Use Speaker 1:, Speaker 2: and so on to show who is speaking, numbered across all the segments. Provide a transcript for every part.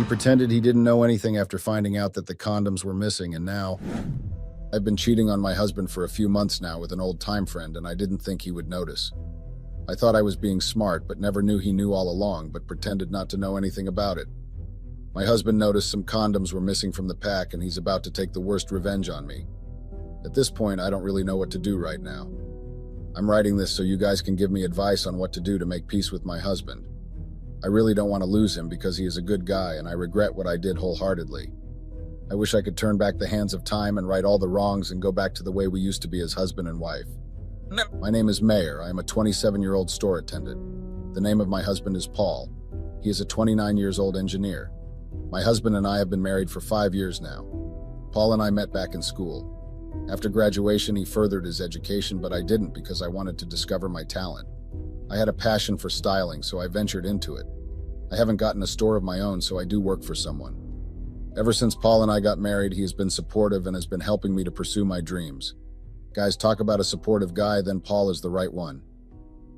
Speaker 1: pretended he didn't know anything after finding out that the condoms were missing, and now I've been cheating on my husband for a few months now with an old time friend, and I didn't think he would notice. I thought I was being smart, but never knew he knew all along, but pretended not to know anything about it. My husband noticed some condoms were missing from the pack, and he's about to take the worst revenge on me. At this point, I don't really know what to do right now. I'm writing this so you guys can give me advice on what to do to make peace with my husband. I really don't want to lose him because he is a good guy, and I regret what I did wholeheartedly. I wish I could turn back the hands of time and right all the wrongs and go back to the way we used to be as husband and wife. My name is Mayer. I am a 27-year-old store attendant. The name of my husband is Paul. He is a 29-years-old engineer. My husband and I have been married for 5 years now. Paul and I met back in school. After graduation, he furthered his education, but I didn't because I wanted to discover my talent. I had a passion for styling, so I ventured into it. I haven't gotten a store of my own, so I do work for someone. Ever since Paul and I got married, he has been supportive and has been helping me to pursue my dreams. Guys, talk about a supportive guy, then Paul is the right one.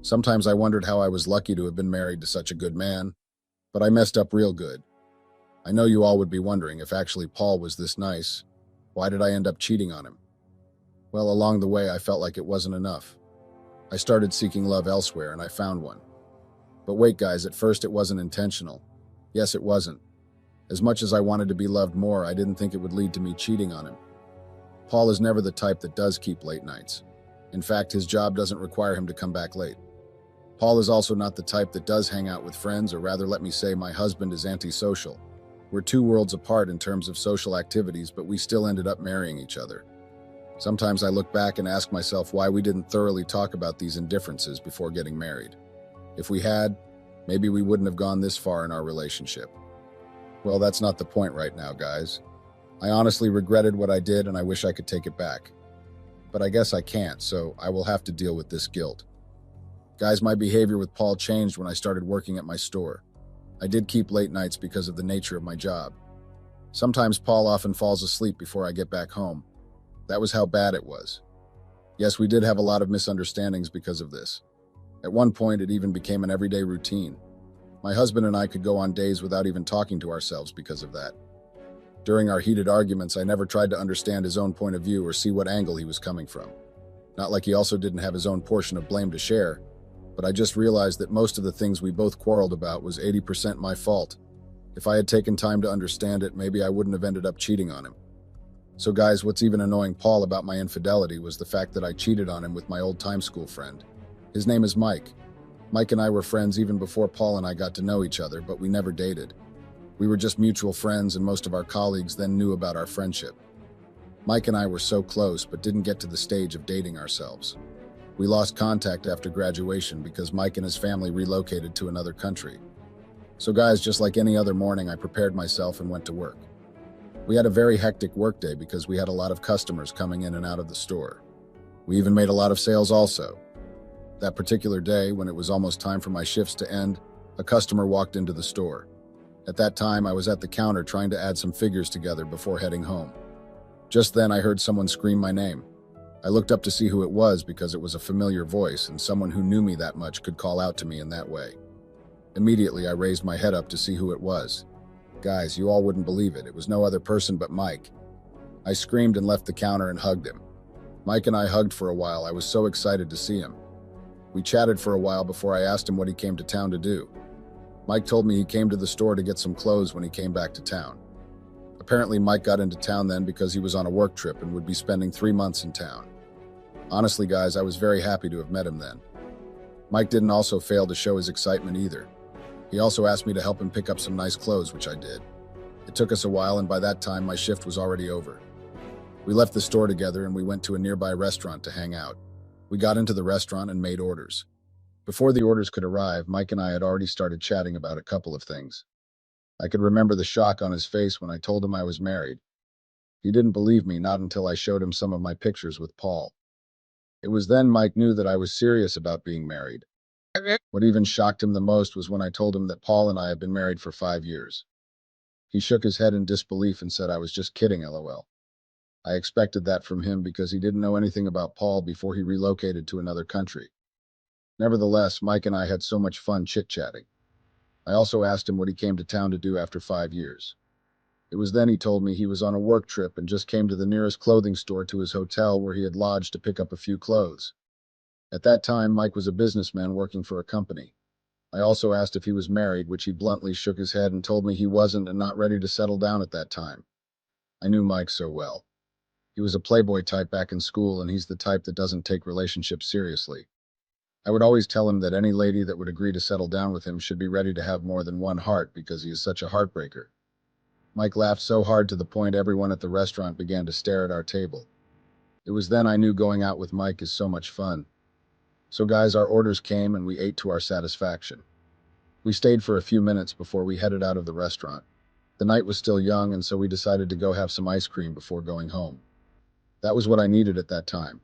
Speaker 1: Sometimes I wondered how I was lucky to have been married to such a good man, but I messed up real good. I know you all would be wondering if actually Paul was this nice. Why did I end up cheating on him? Well, along the way, I felt like it wasn't enough. I started seeking love elsewhere, and I found one. But wait, guys, at first it wasn't intentional. Yes, it wasn't. As much as I wanted to be loved more, I didn't think it would lead to me cheating on him. Paul is never the type that does keep late nights. In fact, his job doesn't require him to come back late. Paul is also not the type that does hang out with friends, or rather, let me say, my husband is antisocial. We're two worlds apart in terms of social activities, but we still ended up marrying each other. Sometimes I look back and ask myself why we didn't thoroughly talk about these indifferences before getting married. If we had, maybe we wouldn't have gone this far in our relationship. Well, that's not the point right now, guys. I honestly regretted what I did, and I wish I could take it back. But I guess I can't, so I will have to deal with this guilt. Guys, my behavior with Paul changed when I started working at my store. I did keep late nights because of the nature of my job. Sometimes Paul often falls asleep before I get back home. That was how bad it was. Yes, we did have a lot of misunderstandings because of this. At one point, it even became an everyday routine. My husband and I could go on days without even talking to ourselves because of that. During our heated arguments, I never tried to understand his own point of view or see what angle he was coming from. Not like he also didn't have his own portion of blame to share, but I just realized that most of the things we both quarreled about was 80% my fault. If I had taken time to understand it, maybe I wouldn't have ended up cheating on him. So guys, what's even annoying Paul about my infidelity was the fact that I cheated on him with my old time school friend. His name is Mike. Mike and I were friends even before Paul and I got to know each other, but we never dated. We were just mutual friends, and most of our colleagues then knew about our friendship. Mike and I were so close, but didn't get to the stage of dating ourselves. We lost contact after graduation because Mike and his family relocated to another country. So guys, just like any other morning, I prepared myself and went to work. We had a very hectic workday because we had a lot of customers coming in and out of the store. We even made a lot of sales also. That particular day, when it was almost time for my shifts to end, a customer walked into the store. At that time, I was at the counter trying to add some figures together before heading home. Just then, I heard someone scream my name. I looked up to see who it was because it was a familiar voice, and someone who knew me that much could call out to me in that way. Immediately, I raised my head up to see who it was. Guys, you all wouldn't believe it. It was no other person but Mike. I screamed and left the counter and hugged him. Mike and I hugged for a while. I was so excited to see him. We chatted for a while before I asked him what he came to town to do. Mike told me he came to the store to get some clothes when he came back to town. Apparently, Mike got into town then because he was on a work trip and would be spending 3 months in town. Honestly, guys, I was very happy to have met him then. Mike didn't also fail to show his excitement either. He also asked me to help him pick up some nice clothes, which I did. It took us a while, and by that time, my shift was already over. We left the store together and we went to a nearby restaurant to hang out. We got into the restaurant and made orders. Before the orders could arrive, Mike and I had already started chatting about a couple of things. I could remember the shock on his face when I told him I was married. He didn't believe me, not until I showed him some of my pictures with Paul. It was then Mike knew that I was serious about being married. What even shocked him the most was when I told him that Paul and I have been married for 5 years. He shook his head in disbelief and said I was just kidding, LOL. I expected that from him because he didn't know anything about Paul before he relocated to another country. Nevertheless, Mike and I had so much fun chit-chatting. I also asked him what he came to town to do after 5 years. It was then he told me he was on a work trip and just came to the nearest clothing store to his hotel where he had lodged to pick up a few clothes. At that time, Mike was a businessman working for a company. I also asked if he was married, which he bluntly shook his head and told me he wasn't and not ready to settle down at that time. I knew Mike so well. He was a playboy type back in school, and he's the type that doesn't take relationships seriously. I would always tell him that any lady that would agree to settle down with him should be ready to have more than one heart because he is such a heartbreaker. Mike laughed so hard to the point everyone at the restaurant began to stare at our table. It was then I knew going out with Mike is so much fun. So guys, our orders came and we ate to our satisfaction. We stayed for a few minutes before we headed out of the restaurant. The night was still young, and so we decided to go have some ice cream before going home. That was what I needed at that time.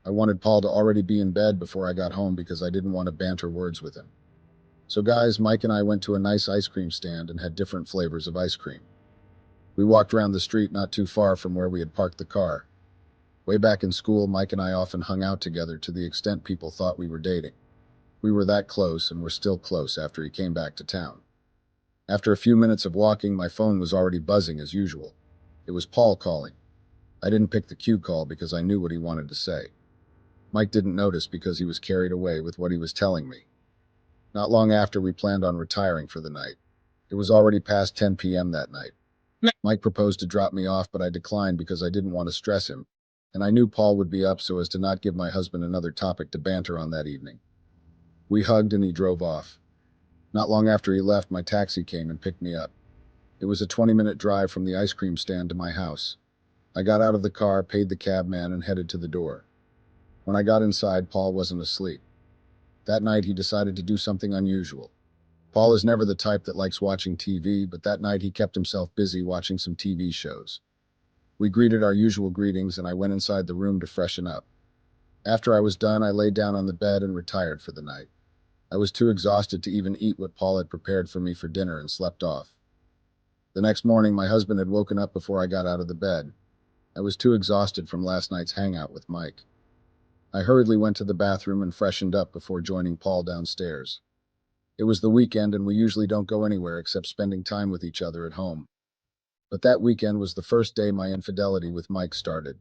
Speaker 1: I wanted Paul to already be in bed before I got home because I didn't want to banter words with him. So guys, Mike and I went to a nice ice cream stand and had different flavors of ice cream. We walked around the street not too far from where we had parked the car. Way back in school, Mike and I often hung out together to the extent people thought we were dating. We were that close and were still close after he came back to town. After a few minutes of walking, my phone was already buzzing as usual. It was Paul calling. I didn't pick the cue call because I knew what he wanted to say. Mike didn't notice because he was carried away with what he was telling me. Not long after, we planned on retiring for the night. It was already past 10 p.m. that night. Mike proposed to drop me off, but I declined because I didn't want to stress him, and I knew Paul would be up so as to not give my husband another topic to banter on that evening. We hugged and he drove off. Not long after he left, my taxi came and picked me up. It was a 20-minute drive from the ice cream stand to my house. I got out of the car, paid the cabman, and headed to the door. When I got inside, Paul wasn't asleep. That night, he decided to do something unusual. Paul is never the type that likes watching TV, but that night he kept himself busy watching some TV shows. We greeted our usual greetings, and I went inside the room to freshen up. After I was done, I lay down on the bed and retired for the night. I was too exhausted to even eat what Paul had prepared for me for dinner and slept off. The next morning, my husband had woken up before I got out of the bed. I was too exhausted from last night's hangout with Mike. I hurriedly went to the bathroom and freshened up before joining Paul downstairs. It was the weekend, and we usually don't go anywhere except spending time with each other at home. But that weekend was the first day my infidelity with Mike started.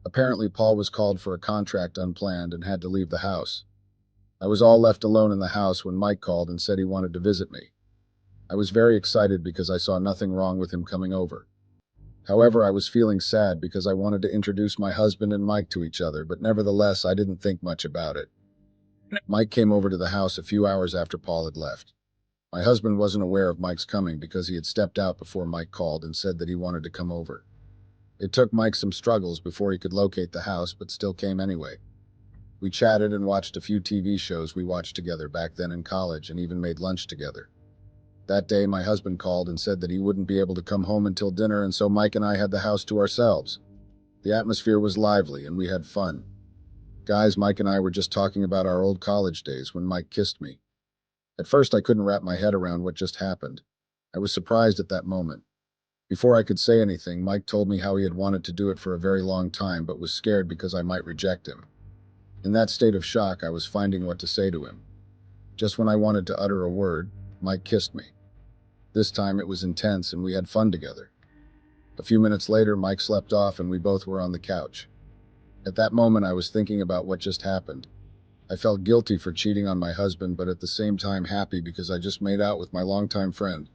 Speaker 1: Apparently, Paul was called for a contract unplanned and had to leave the house. I was all left alone in the house when Mike called and said he wanted to visit me. I was very excited because I saw nothing wrong with him coming over. However, I was feeling sad because I wanted to introduce my husband and Mike to each other, but nevertheless, I didn't think much about it. Mike came over to the house a few hours after Paul had left. My husband wasn't aware of Mike's coming because he had stepped out before Mike called and said that he wanted to come over. It took Mike some struggles before he could locate the house, but still came anyway. We chatted and watched a few TV shows we watched together back then in college and even made lunch together. That day, my husband called and said that he wouldn't be able to come home until dinner, and so Mike and I had the house to ourselves. The atmosphere was lively and we had fun. Guys, Mike and I were just talking about our old college days when Mike kissed me. At first, I couldn't wrap my head around what just happened. I was surprised at that moment. Before I could say anything, Mike told me how he had wanted to do it for a very long time but was scared because I might reject him. In that state of shock, I was finding what to say to him. Just when I wanted to utter a word, Mike kissed me. This time it was intense and we had fun together. A few minutes later, Mike slept off and we both were on the couch. At that moment, I was thinking about what just happened. I felt guilty for cheating on my husband, but at the same time happy because I just made out with my longtime friend.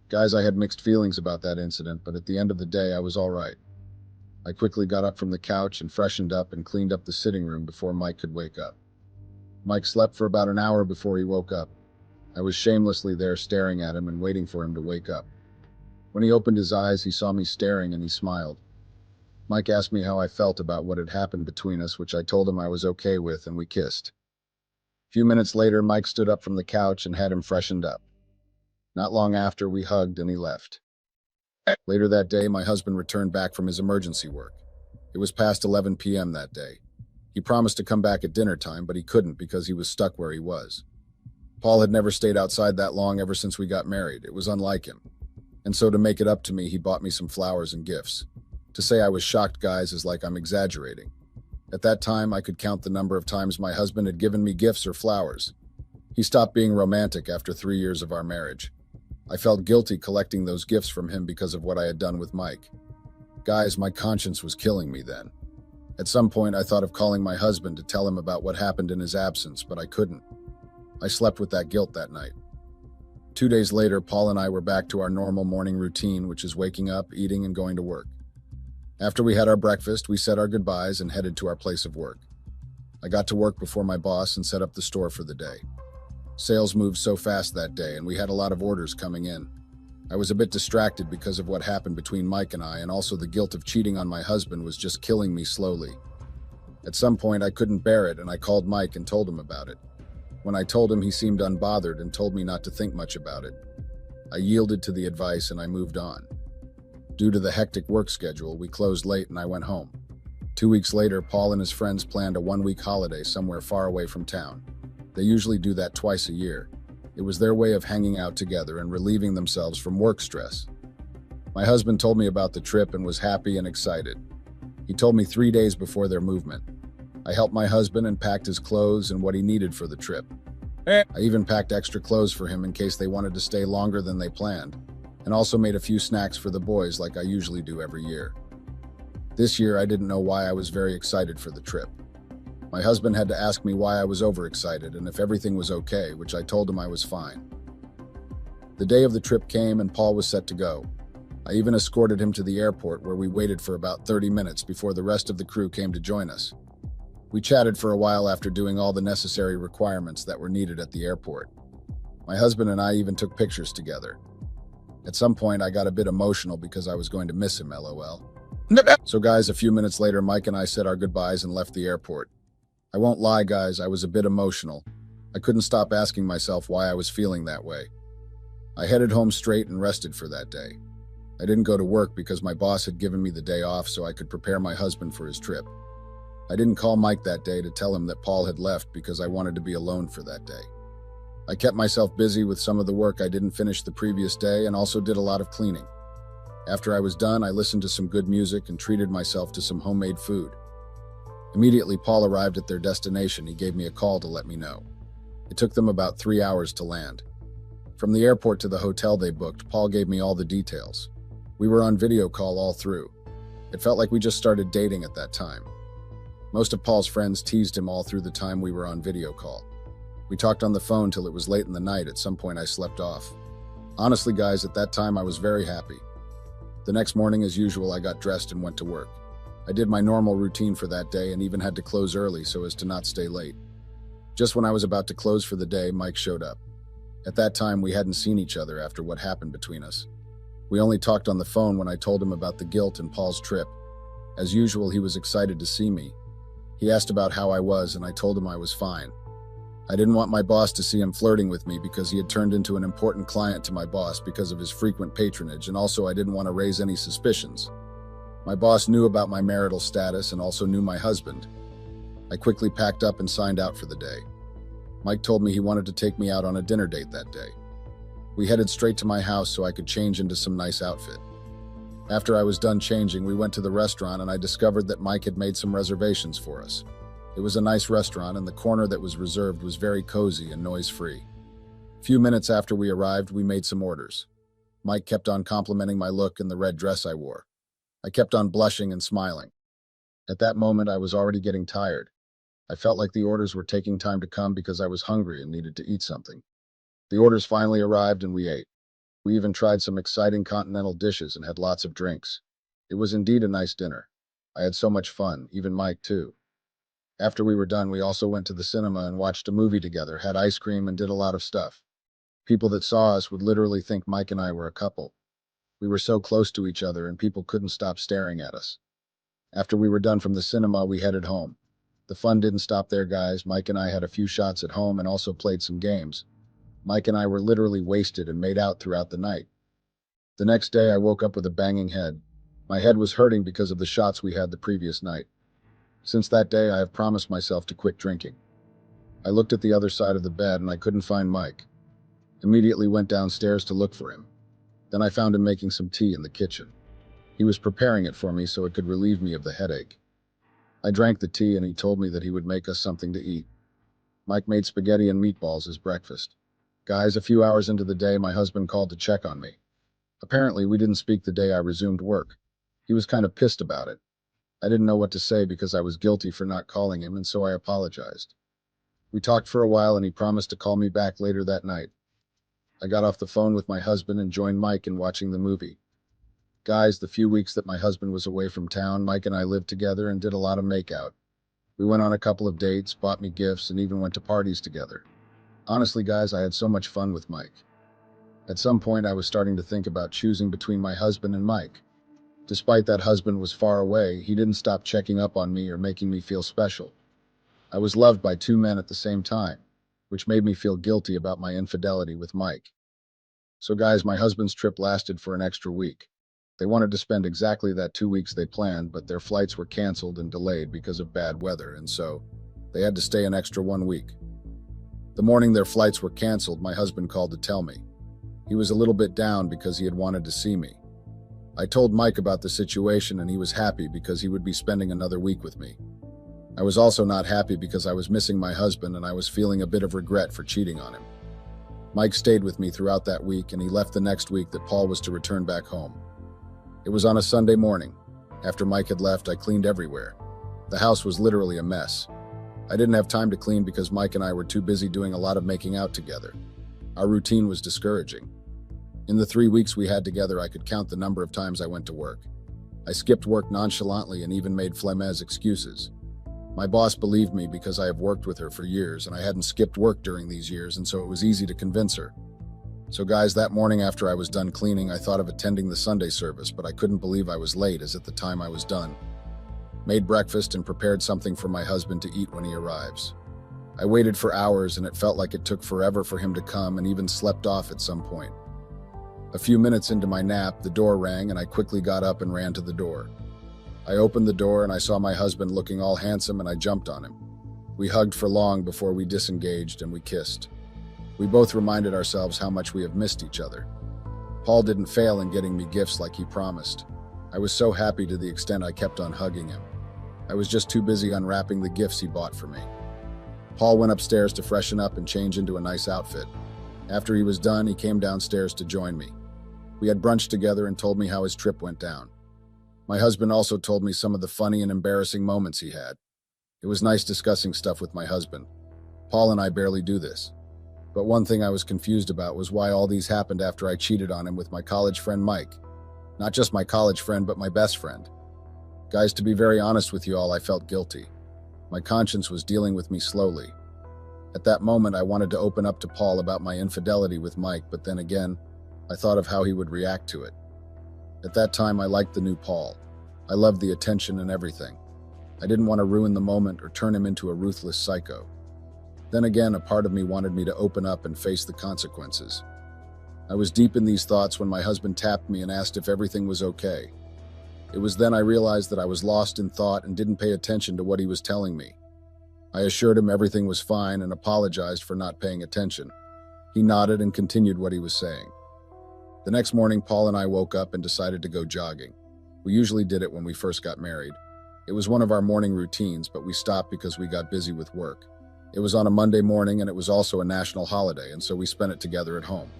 Speaker 1: Guys, I had mixed feelings about that incident, but at the end of the day, I was all right. I quickly got up from the couch and freshened up and cleaned up the sitting room before Mike could wake up. Mike slept for about an hour before he woke up. I was shamelessly there staring at him and waiting for him to wake up. When he opened his eyes, he saw me staring and he smiled. Mike asked me how I felt about what had happened between us, which I told him I was okay with, and we kissed. A few minutes later, Mike stood up from the couch and had him freshened up. Not long after, we hugged and he left. Later that day, my husband returned back from his emergency work. It was past 11 p.m. that day. He promised to come back at dinner time, but he couldn't because he was stuck where he was. Paul had never stayed outside that long ever since we got married. It was unlike him. And so to make it up to me, he bought me some flowers and gifts. To say I was shocked, guys, is like I'm exaggerating. At that time, I could count the number of times my husband had given me gifts or flowers. He stopped being romantic after 3 years of our marriage. I felt guilty collecting those gifts from him because of what I had done with Mike. Guys, my conscience was killing me then. At some point, I thought of calling my husband to tell him about what happened in his absence, but I couldn't. I slept with that guilt that night. 2 days later, Paul and I were back to our normal morning routine, which is waking up, eating, and going to work. After we had our breakfast, we said our goodbyes and headed to our place of work. I got to work before my boss and set up the store for the day. Sales moved so fast that day, and we had a lot of orders coming in. I was a bit distracted because of what happened between Mike and I, and also the guilt of cheating on my husband was just killing me slowly. At some point, I couldn't bear it, and I called Mike and told him about it. When I told him, he seemed unbothered and told me not to think much about it. I yielded to the advice and I moved on. Due to the hectic work schedule, we closed late and I went home. 2 weeks later, Paul and his friends planned a 1-week holiday somewhere far away from town. They usually do that twice a year. It was their way of hanging out together and relieving themselves from work stress. My husband told me about the trip and was happy and excited. He told me 3 days before their movement. I helped my husband and packed his clothes and what he needed for the trip. I even packed extra clothes for him in case they wanted to stay longer than they planned, and also made a few snacks for the boys like I usually do every year. This year, I didn't know why I was very excited for the trip. My husband had to ask me why I was overexcited and if everything was okay, which I told him I was fine. The day of the trip came and Paul was set to go. I even escorted him to the airport where we waited for about 30 minutes before the rest of the crew came to join us. We chatted for a while after doing all the necessary requirements that were needed at the airport. My husband and I even took pictures together. At some point, I got a bit emotional because I was going to miss him, lol. So guys, a few minutes later, Mike and I said our goodbyes and left the airport. I won't lie, guys, I was a bit emotional. I couldn't stop asking myself why I was feeling that way. I headed home straight and rested for that day. I didn't go to work because my boss had given me the day off so I could prepare my husband for his trip. I didn't call Mike that day to tell him that Paul had left because I wanted to be alone for that day. I kept myself busy with some of the work I didn't finish the previous day and also did a lot of cleaning. After I was done, I listened to some good music and treated myself to some homemade food. Immediately, Paul arrived at their destination. He gave me a call to let me know. It took them about 3 hours to land. From the airport to the hotel they booked, Paul gave me all the details. We were on video call all through. It felt like we just started dating at that time. Most of Paul's friends teased him all through the time we were on video call. We talked on the phone till it was late in the night. At some point, I slept off. Honestly, guys, at that time, I was very happy. The next morning, as usual, I got dressed and went to work. I did my normal routine for that day and even had to close early so as to not stay late. Just when I was about to close for the day, Mike showed up. At that time, we hadn't seen each other after what happened between us. We only talked on the phone when I told him about the guilt and Paul's trip. As usual, he was excited to see me. He asked about how I was, and I told him I was fine. I didn't want my boss to see him flirting with me because he had turned into an important client to my boss because of his frequent patronage, and also I didn't want to raise any suspicions. My boss knew about my marital status and also knew my husband. I quickly packed up and signed out for the day. Mike told me he wanted to take me out on a dinner date that day. We headed straight to my house so I could change into some nice outfit. After I was done changing, we went to the restaurant and I discovered that Mike had made some reservations for us. It was a nice restaurant and the corner that was reserved was very cozy and noise-free. A few minutes after we arrived, we made some orders. Mike kept on complimenting my look and the red dress I wore. I kept on blushing and smiling. At that moment, I was already getting tired. I felt like the orders were taking time to come because I was hungry and needed to eat something. The orders finally arrived and we ate. We even tried some exciting continental dishes and had lots of drinks. It was indeed a nice dinner. I had so much fun, even Mike too. After we were done, we also went to the cinema and watched a movie together, had ice cream, and did a lot of stuff. People that saw us would literally think Mike and I were a couple. We were so close to each other and people couldn't stop staring at us. After we were done from the cinema, we headed home. The fun didn't stop there, guys. Mike and I had a few shots at home and also played some games. Mike and I were literally wasted and made out throughout the night. The next day, I woke up with a banging head. My head was hurting because of the shots we had the previous night. Since that day, I have promised myself to quit drinking. I looked at the other side of the bed and I couldn't find Mike. Immediately went downstairs to look for him. Then I found him making some tea in the kitchen. He was preparing it for me so it could relieve me of the headache. I drank the tea and he told me that he would make us something to eat. Mike made spaghetti and meatballs as breakfast. Guys, a few hours into the day, my husband called to check on me. Apparently, we didn't speak the day I resumed work. He was kind of pissed about it. I didn't know what to say because I was guilty for not calling him, and so I apologized. We talked for a while, and he promised to call me back later that night. I got off the phone with my husband and joined Mike in watching the movie. Guys, the few weeks that my husband was away from town, Mike and I lived together and did a lot of makeout. We went on a couple of dates, bought me gifts, and even went to parties together. Honestly, guys, I had so much fun with Mike. At some point, I was starting to think about choosing between my husband and Mike. Despite that husband was far away, he didn't stop checking up on me or making me feel special. I was loved by two men at the same time, which made me feel guilty about my infidelity with Mike. So guys, my husband's trip lasted for an extra week. They wanted to spend exactly that 2 weeks they planned, but their flights were canceled and delayed because of bad weather, and so they had to stay an extra 1 week. The morning their flights were canceled, my husband called to tell me. He was a little bit down because he had wanted to see me. I told Mike about the situation and he was happy because he would be spending another week with me. I was also not happy because I was missing my husband and I was feeling a bit of regret for cheating on him. Mike stayed with me throughout that week and he left the next week that Paul was to return back home. It was on a Sunday morning. After Mike had left, I cleaned everywhere. The house was literally a mess. I didn't have time to clean because Mike and I were too busy doing a lot of making out together. Our routine was discouraging. In the 3 weeks we had together, I could count the number of times I went to work. I skipped work nonchalantly and even made flemez excuses. My boss believed me because I have worked with her for years and I hadn't skipped work during these years, and so it was easy to convince her. So guys, that morning after I was done cleaning, I thought of attending the Sunday service, but I couldn't believe I was late as at the time I was done. Made breakfast and prepared something for my husband to eat when he arrives. I waited for hours and it felt like it took forever for him to come, and even slept off at some point. A few minutes into my nap, the door rang and I quickly got up and ran to the door. I opened the door and I saw my husband looking all handsome and I jumped on him. We hugged for long before we disengaged and we kissed. We both reminded ourselves how much we have missed each other. Paul didn't fail in getting me gifts like he promised. I was so happy to the extent I kept on hugging him. I was just too busy unwrapping the gifts he bought for me. Paul went upstairs to freshen up and change into a nice outfit. After he was done, he came downstairs to join me. We had brunch together and told me how his trip went down. My husband also told me some of the funny and embarrassing moments he had. It was nice discussing stuff with my husband. Paul and I barely do this. But one thing I was confused about was why all these happened after I cheated on him with my college friend Mike. Not just my college friend, but my best friend. Guys, to be very honest with you all, I felt guilty. My conscience was dealing with me slowly. At that moment, I wanted to open up to Paul about my infidelity with Mike, but then again, I thought of how he would react to it. At that time, I liked the new Paul. I loved the attention and everything. I didn't want to ruin the moment or turn him into a ruthless psycho. Then again, a part of me wanted me to open up and face the consequences. I was deep in these thoughts when my husband tapped me and asked if everything was okay. It was then I realized that I was lost in thought and didn't pay attention to what he was telling me. I assured him everything was fine and apologized for not paying attention. He nodded and continued what he was saying. The next morning, Paul and I woke up and decided to go jogging. We usually did it when we first got married. It was one of our morning routines, but we stopped because we got busy with work. It was on a Monday morning and it was also a national holiday, and so we spent it together at home.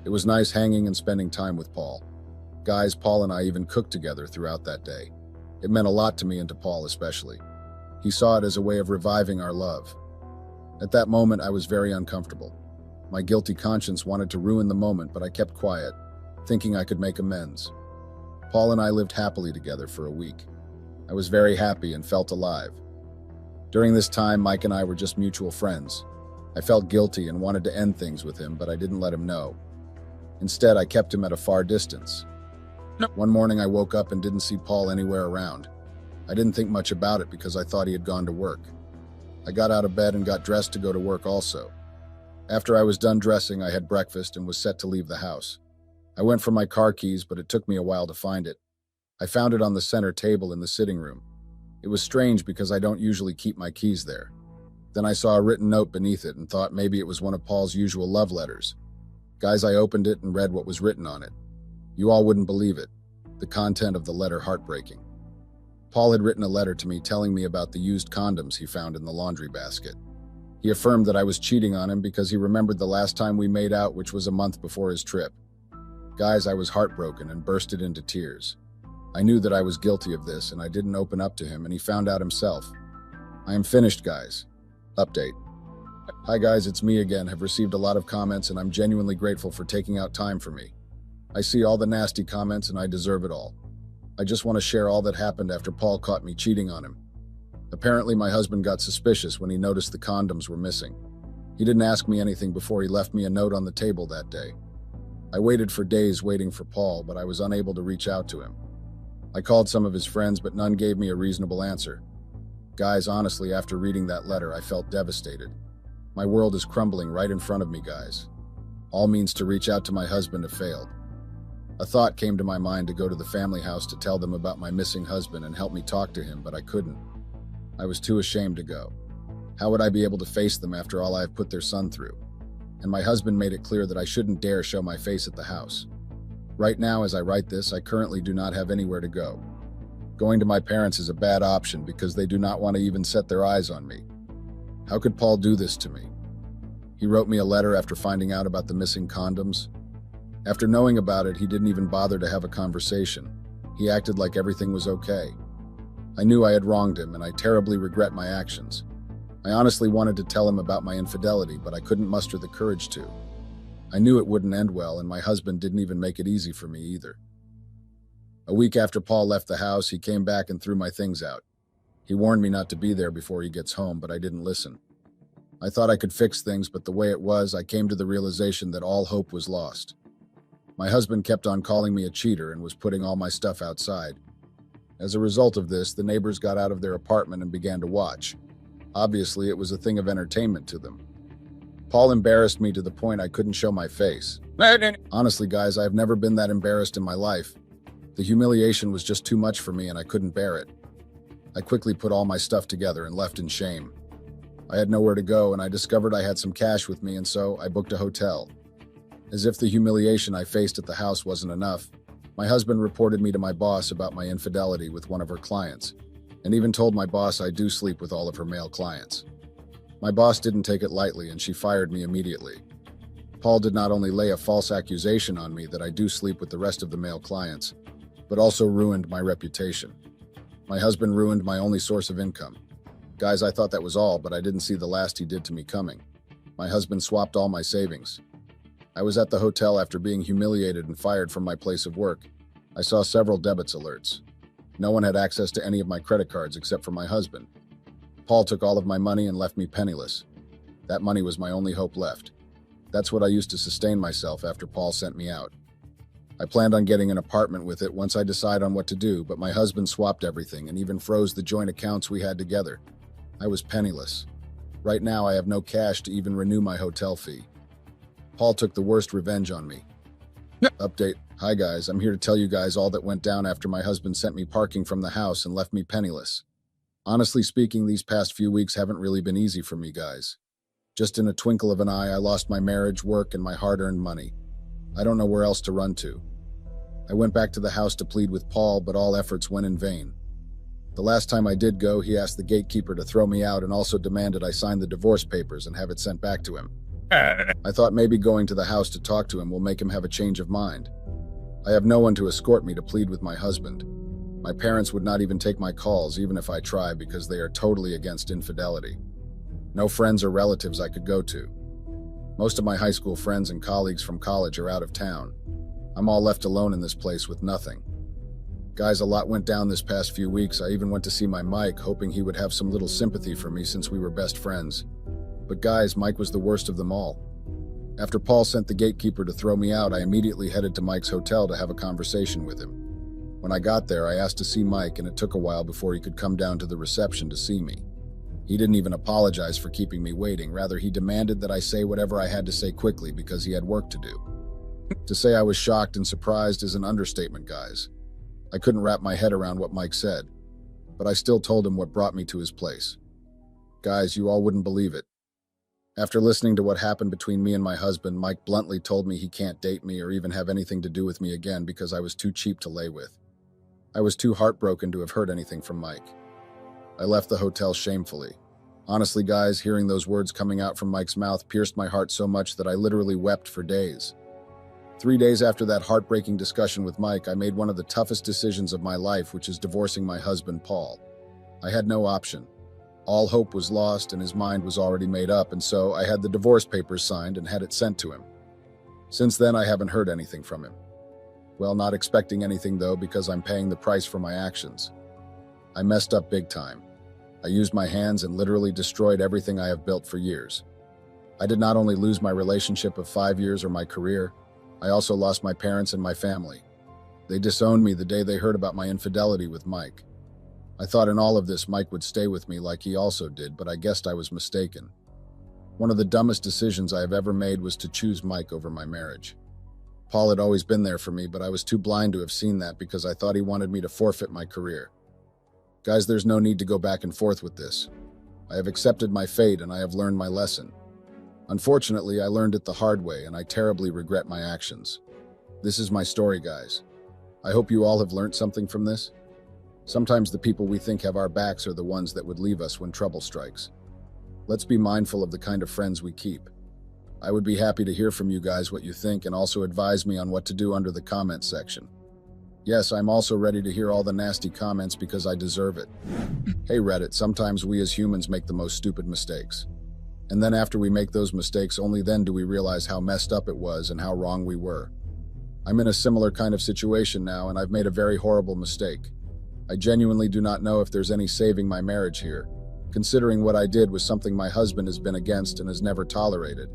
Speaker 1: It was nice hanging and spending time with Paul. Guys, Paul and I even cooked together throughout that day. It meant a lot to me and to Paul especially. He saw it as a way of reviving our love. At that moment, I was very uncomfortable. My guilty conscience wanted to ruin the moment, but I kept quiet, thinking I could make amends. Paul and I lived happily together for a week. I was very happy and felt alive. During this time, Mike and I were just mutual friends. I felt guilty and wanted to end things with him, but I didn't let him know. Instead, I kept him at a far distance. One morning, I woke up and didn't see Paul anywhere around. I didn't think much about it because I thought he had gone to work. I got out of bed and got dressed to go to work also. After I was done dressing, I had breakfast and was set to leave the house. I went for my car keys, but it took me a while to find it. I found it on the center table in the sitting room. It was strange because I don't usually keep my keys there. Then I saw a written note beneath it and thought maybe it was one of Paul's usual love letters. Guys, I opened it and read what was written on it. You all wouldn't believe it. The content of the letter heartbreaking. Paul had written a letter to me telling me about the used condoms he found in the laundry basket. He affirmed that I was cheating on him because he remembered the last time we made out, which was a month before his trip. Guys, I was heartbroken and bursted into tears. I knew that I was guilty of this, and I didn't open up to him, and he found out himself. I am finished, guys. Update. Hi guys, it's me again. Have received a lot of comments, and I'm genuinely grateful for taking out time for me. I see all the nasty comments, and I deserve it all. I just want to share all that happened after Paul caught me cheating on him. Apparently, my husband got suspicious when he noticed the condoms were missing. He didn't ask me anything before he left me a note on the table that day. I waited for days waiting for Paul, but I was unable to reach out to him. I called some of his friends, but none gave me a reasonable answer. Guys, honestly, after reading that letter, I felt devastated. My world is crumbling right in front of me, guys. All means to reach out to my husband have failed. A thought came to my mind to go to the family house to tell them about my missing husband and help me talk to him, but I couldn't. I was too ashamed to go. How would I be able to face them after all I have put their son through? And my husband made it clear that I shouldn't dare show my face at the house. Right now, as I write this, I currently do not have anywhere to go. Going to my parents is a bad option because they do not want to even set their eyes on me. How could Paul do this to me? He wrote me a letter after finding out about the missing condoms. After knowing about it, he didn't even bother to have a conversation. He acted like everything was okay. I knew I had wronged him, and I terribly regret my actions. I honestly wanted to tell him about my infidelity, but I couldn't muster the courage to. I knew it wouldn't end well, and my husband didn't even make it easy for me either. A week after Paul left the house, he came back and threw my things out. He warned me not to be there before he gets home, but I didn't listen. I thought I could fix things, but the way it was, I came to the realization that all hope was lost. My husband kept on calling me a cheater and was putting all my stuff outside. As a result of this, the neighbors got out of their apartment and began to watch. Obviously, it was a thing of entertainment to them. Paul embarrassed me to the point I couldn't show my face. Honestly, guys, I have never been that embarrassed in my life. The humiliation was just too much for me and I couldn't bear it. I quickly put all my stuff together and left in shame. I had nowhere to go, and I discovered I had some cash with me, and so I booked a hotel. As if the humiliation I faced at the house wasn't enough, my husband reported me to my boss about my infidelity with one of her clients, and even told my boss I do sleep with all of her male clients. My boss didn't take it lightly, and she fired me immediately. Paul did not only lay a false accusation on me that I do sleep with the rest of the male clients, but also ruined my reputation. My husband ruined my only source of income. Guys, I thought that was all, but I didn't see the last he did to me coming. My husband swapped all my savings. I was at the hotel after being humiliated and fired from my place of work. I saw several debits alerts. No one had access to any of my credit cards except for my husband. Paul took all of my money and left me penniless. That money was my only hope left. That's what I used to sustain myself after Paul sent me out. I planned on getting an apartment with it once I decide on what to do, but my husband swapped everything and even froze the joint accounts we had together. I was penniless. Right now, I have no cash to even renew my hotel fee. Paul took the worst revenge on me. Update. Hi guys, I'm here to tell you guys all that went down after my husband sent me parking from the house and left me penniless. Honestly speaking, these past few weeks haven't really been easy for me, guys. Just in a twinkle of an eye, I lost my marriage, work, and my hard-earned money. I don't know where else to run to. I went back to the house to plead with Paul, but all efforts went in vain. The last time I did go, he asked the gatekeeper to throw me out and also demanded I sign the divorce papers and have it sent back to him. I thought maybe going to the house to talk to him will make him have a change of mind. I have no one to escort me to plead with my husband. My parents would not even take my calls, even if I try, because they are totally against infidelity. No friends or relatives I could go to. Most of my high school friends and colleagues from college are out of town. I'm all left alone in this place with nothing. Guys, a lot went down this past few weeks. I even went to see my Mike, hoping he would have some little sympathy for me since we were best friends. But guys, Mike was the worst of them all. After Paul sent the gatekeeper to throw me out, I immediately headed to Mike's hotel to have a conversation with him. When I got there, I asked to see Mike, and it took a while before he could come down to the reception to see me. He didn't even apologize for keeping me waiting. Rather, he demanded that I say whatever I had to say quickly because he had work to do. To say I was shocked and surprised is an understatement, guys. I couldn't wrap my head around what Mike said, but I still told him what brought me to his place. Guys, you all wouldn't believe it. After listening to what happened between me and my husband, Mike bluntly told me he can't date me or even have anything to do with me again because I was too cheap to lay with. I was too heartbroken to have heard anything from Mike. I left the hotel shamefully. Honestly, guys, hearing those words coming out from Mike's mouth pierced my heart so much that I literally wept for days. 3 days after that heartbreaking discussion with Mike, I made one of the toughest decisions of my life, which is divorcing my husband, Paul. I had no option. All hope was lost and his mind was already made up, and so I had the divorce papers signed and had it sent to him. Since then, I haven't heard anything from him. Well, not expecting anything though, because I'm paying the price for my actions. I messed up big time. I used my hands and literally destroyed everything I have built for years. I did not only lose my relationship of 5 years or my career, I also lost my parents and my family. They disowned me the day they heard about my infidelity with Mike. I thought in all of this Mike would stay with me like he also did, but I guessed I was mistaken. One of the dumbest decisions I have ever made was to choose Mike over my marriage. Paul had always been there for me, but I was too blind to have seen that because I thought he wanted me to forfeit my career. Guys, there's no need to go back and forth with this. I have accepted my fate and I have learned my lesson. Unfortunately, I learned it the hard way and I terribly regret my actions. This is my story, guys. I hope you all have learned something from this. Sometimes the people we think have our backs are the ones that would leave us when trouble strikes. Let's be mindful of the kind of friends we keep. I would be happy to hear from you guys what you think and also advise me on what to do under the comments section. Yes, I'm also ready to hear all the nasty comments because I deserve it. Hey Reddit, sometimes we as humans make the most stupid mistakes. And then after we make those mistakes, only then do we realize how messed up it was and how wrong we were. I'm in a similar kind of situation now and I've made a very horrible mistake. I genuinely do not know if there's any saving my marriage here, considering what I did was something my husband has been against and has never tolerated.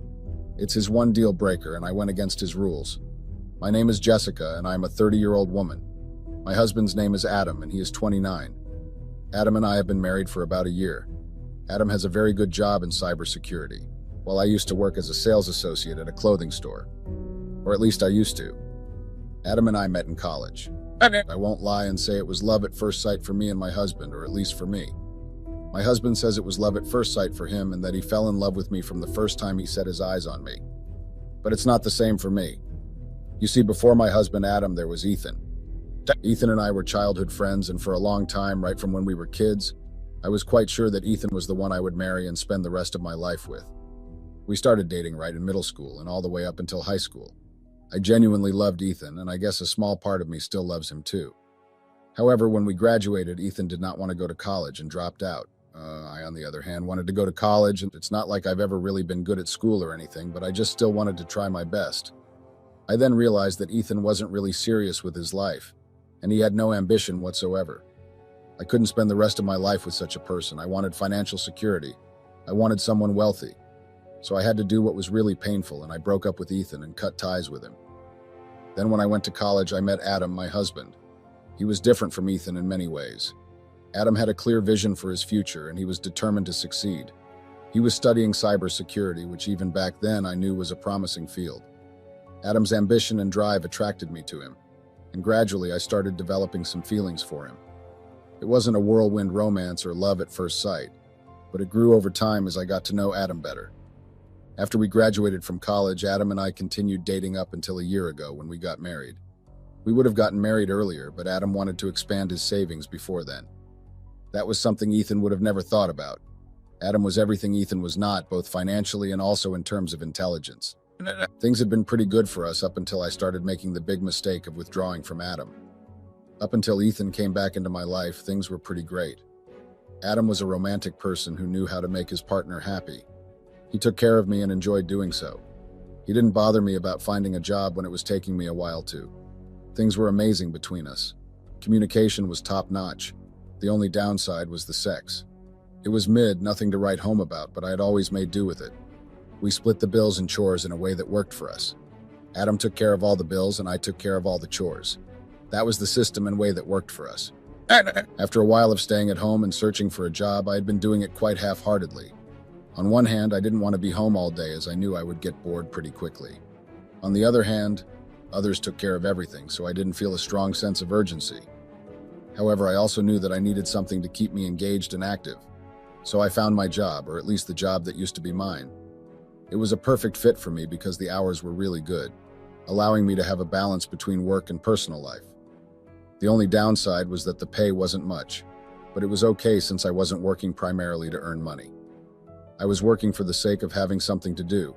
Speaker 1: It's his one deal breaker and I went against his rules. My name is Jessica and I am a 30-year-old woman. My husband's name is Adam and he is 29. Adam and I have been married for about a year. Adam has a very good job in cybersecurity, while I used to work as a sales associate at a clothing store. Or at least I used to. Adam and I met in college. I won't lie and say it was love at first sight for me and my husband, or at least for me. My husband says it was love at first sight for him and that he fell in love with me from the first time he set his eyes on me. But it's not the same for me. You see, before my husband Adam, there was Ethan. Ethan and I were childhood friends, and for a long time, right from when we were kids, I was quite sure that Ethan was the one I would marry and spend the rest of my life with. We started dating right in middle school and all the way up until high school. I genuinely loved Ethan, and I guess a small part of me still loves him too. However, when we graduated, Ethan did not want to go to college and dropped out. I, on the other hand, wanted to go to college, and it's not like I've ever really been good at school or anything, but I just still wanted to try my best. I then realized that Ethan wasn't really serious with his life, and he had no ambition whatsoever. I couldn't spend the rest of my life with such a person. I wanted financial security. I wanted someone wealthy. So I had to do what was really painful, and I broke up with Ethan and cut ties with him. Then when I went to college, I met Adam, my husband. He was different from Ethan in many ways. Adam had a clear vision for his future, and he was determined to succeed. He was studying cybersecurity, which even back then I knew was a promising field. Adam's ambition and drive attracted me to him, and gradually I started developing some feelings for him. It wasn't a whirlwind romance or love at first sight, but it grew over time as I got to know Adam better. After we graduated from college, Adam and I continued dating up until a year ago when we got married. We would have gotten married earlier, but Adam wanted to expand his savings before then. That was something Ethan would have never thought about. Adam was everything Ethan was not, both financially and also in terms of intelligence. Things had been pretty good for us up until I started making the big mistake of withdrawing from Adam. Up until Ethan came back into my life, things were pretty great. Adam was a romantic person who knew how to make his partner happy. He took care of me and enjoyed doing so. He didn't bother me about finding a job when it was taking me a while to. Things were amazing between us. Communication was top-notch. The only downside was the sex. It was nothing to write home about, but I had always made do with it. We split the bills and chores in a way that worked for us. Adam took care of all the bills and I took care of all the chores. That was the system and way that worked for us. After a while of staying at home and searching for a job, I had been doing it quite half-heartedly. On one hand, I didn't want to be home all day as I knew I would get bored pretty quickly. On the other hand, others took care of everything, so I didn't feel a strong sense of urgency. However, I also knew that I needed something to keep me engaged and active. So I found my job, or at least the job that used to be mine. It was a perfect fit for me because the hours were really good, allowing me to have a balance between work and personal life. The only downside was that the pay wasn't much, but it was okay since I wasn't working primarily to earn money. I was working for the sake of having something to do,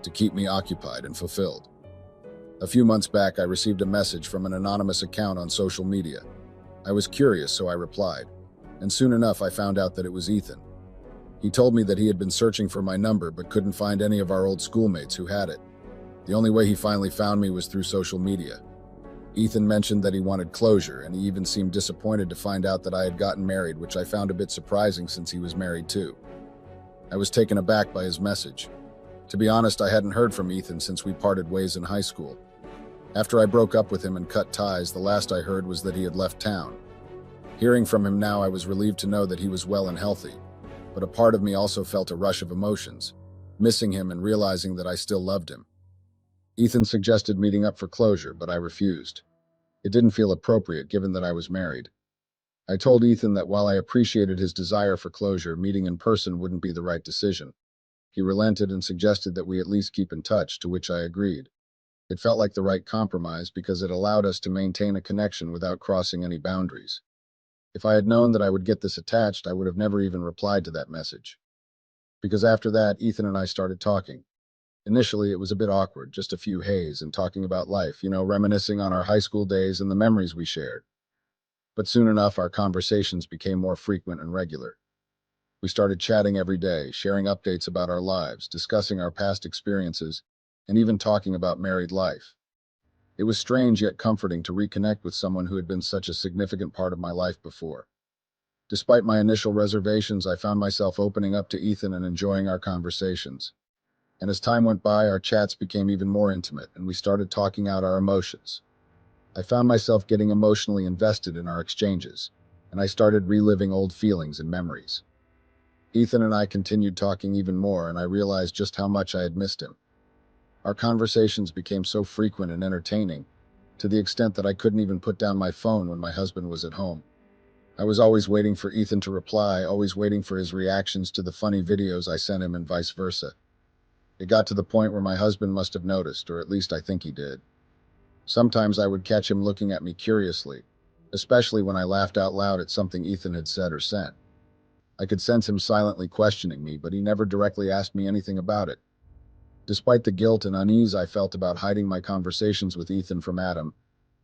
Speaker 1: to keep me occupied and fulfilled. A few months back, I received a message from an anonymous account on social media. I was curious, so I replied, and soon enough I found out that it was Ethan. He told me that he had been searching for my number but couldn't find any of our old schoolmates who had it. The only way he finally found me was through social media. Ethan mentioned that he wanted closure, and he even seemed disappointed to find out that I had gotten married, which I found a bit surprising since he was married too. I was taken aback by his message. To be honest, I hadn't heard from Ethan since we parted ways in high school. After I broke up with him and cut ties, the last I heard was that he had left town. Hearing from him now, I was relieved to know that he was well and healthy, but a part of me also felt a rush of emotions, missing him and realizing that I still loved him. Ethan suggested meeting up for closure, but I refused. It didn't feel appropriate given that I was married. I told Ethan that while I appreciated his desire for closure, meeting in person wouldn't be the right decision. He relented and suggested that we at least keep in touch, to which I agreed. It felt like the right compromise because it allowed us to maintain a connection without crossing any boundaries. If I had known that I would get this attached, I would have never even replied to that message. Because after that, Ethan and I started talking. Initially, it was a bit awkward, just a few heys and talking about life, reminiscing on our high school days and the memories we shared. But soon enough, our conversations became more frequent and regular. We started chatting every day, sharing updates about our lives, discussing our past experiences, and even talking about married life. It was strange yet comforting to reconnect with someone who had been such a significant part of my life before. Despite my initial reservations, I found myself opening up to Ethan and enjoying our conversations. And as time went by, our chats became even more intimate, and we started talking out our emotions. I found myself getting emotionally invested in our exchanges, and I started reliving old feelings and memories. Ethan and I continued talking even more, and I realized just how much I had missed him. Our conversations became so frequent and entertaining, to the extent that I couldn't even put down my phone when my husband was at home. I was always waiting for Ethan to reply, always waiting for his reactions to the funny videos I sent him and vice versa. It got to the point where my husband must have noticed, or at least I think he did. Sometimes I would catch him looking at me curiously, especially when I laughed out loud at something Ethan had said or sent. I could sense him silently questioning me, but he never directly asked me anything about it. Despite the guilt and unease I felt about hiding my conversations with Ethan from Adam,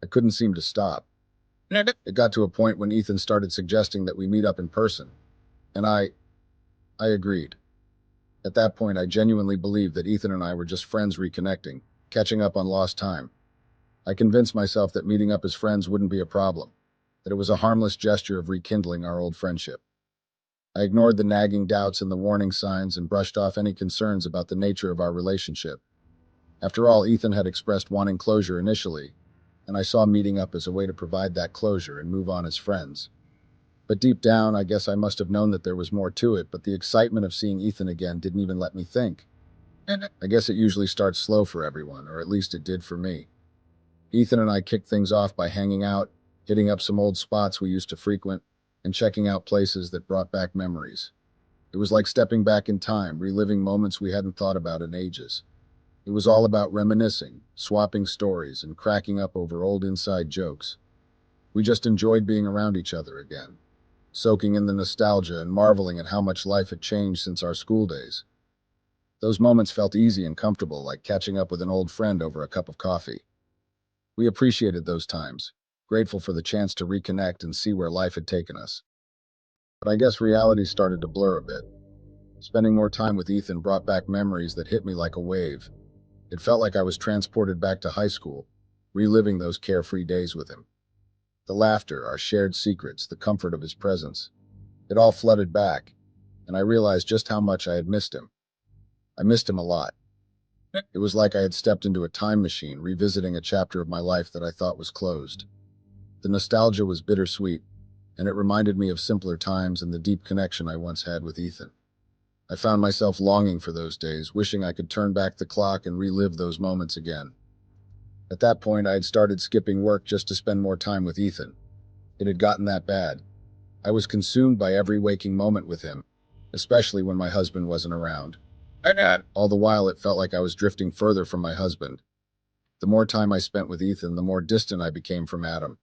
Speaker 1: I couldn't seem to stop. It got to a point when Ethan started suggesting that we meet up in person, and I agreed. At that point, I genuinely believed that Ethan and I were just friends reconnecting, catching up on lost time. I convinced myself that meeting up as friends wouldn't be a problem, that it was a harmless gesture of rekindling our old friendship. I ignored the nagging doubts and the warning signs and brushed off any concerns about the nature of our relationship. After all, Ethan had expressed wanting closure initially, and I saw meeting up as a way to provide that closure and move on as friends. But deep down, I guess I must have known that there was more to it, but the excitement of seeing Ethan again didn't even let me think. I guess it usually starts slow for everyone, or at least it did for me. Ethan and I kicked things off by hanging out, hitting up some old spots we used to frequent, and checking out places that brought back memories. It was like stepping back in time, reliving moments we hadn't thought about in ages. It was all about reminiscing, swapping stories, and cracking up over old inside jokes. We just enjoyed being around each other again, soaking in the nostalgia and marveling at how much life had changed since our school days. Those moments felt easy and comfortable, like catching up with an old friend over a cup of coffee. We appreciated those times, grateful for the chance to reconnect and see where life had taken us. But I guess reality started to blur a bit. Spending more time with Ethan brought back memories that hit me like a wave. It felt like I was transported back to high school, reliving those carefree days with him. The laughter, our shared secrets, the comfort of his presence. It all flooded back, and I realized just how much I had missed him. I missed him a lot. It was like I had stepped into a time machine, revisiting a chapter of my life that I thought was closed. The nostalgia was bittersweet, and it reminded me of simpler times and the deep connection I once had with Ethan. I found myself longing for those days, wishing I could turn back the clock and relive those moments again. At that point, I had started skipping work just to spend more time with Ethan. It had gotten that bad. I was consumed by every waking moment with him, especially when my husband wasn't around. All the while, it felt like I was drifting further from my husband. The more time I spent with Ethan, the more distant I became from Adam.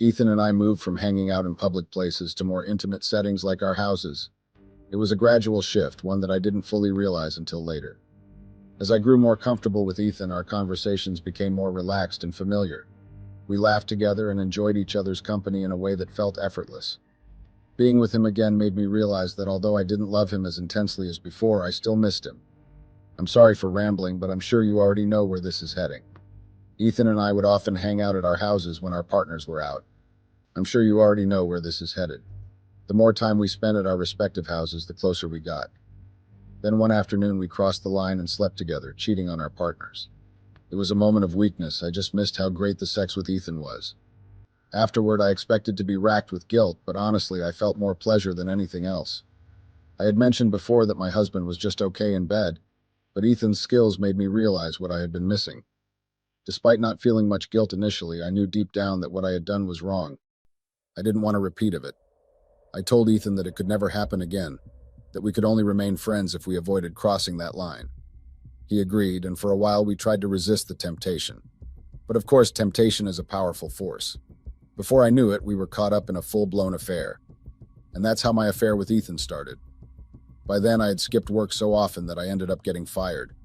Speaker 1: Ethan and I moved from hanging out in public places to more intimate settings like our houses. It was a gradual shift, one that I didn't fully realize until later. As I grew more comfortable with Ethan, our conversations became more relaxed and familiar. We laughed together and enjoyed each other's company in a way that felt effortless. Being with him again made me realize that although I didn't love him as intensely as before, I still missed him. I'm sorry for rambling, but I'm sure you already know where this is heading. Ethan and I would often hang out at our houses when our partners were out. I'm sure you already know where this is headed. The more time we spent at our respective houses, the closer we got. Then one afternoon we crossed the line and slept together, cheating on our partners. It was a moment of weakness. I just missed how great the sex with Ethan was. Afterward, I expected to be racked with guilt, but honestly, I felt more pleasure than anything else. I had mentioned before that my husband was just okay in bed, but Ethan's skills made me realize what I had been missing. Despite not feeling much guilt initially, I knew deep down that what I had done was wrong. I didn't want a repeat of it. I told Ethan that it could never happen again, that we could only remain friends if we avoided crossing that line. He agreed, and for a while we tried to resist the temptation. But of course, temptation is a powerful force. Before I knew it, we were caught up in a full-blown affair. And that's how my affair with Ethan started. By then, I had skipped work so often that I ended up getting fired.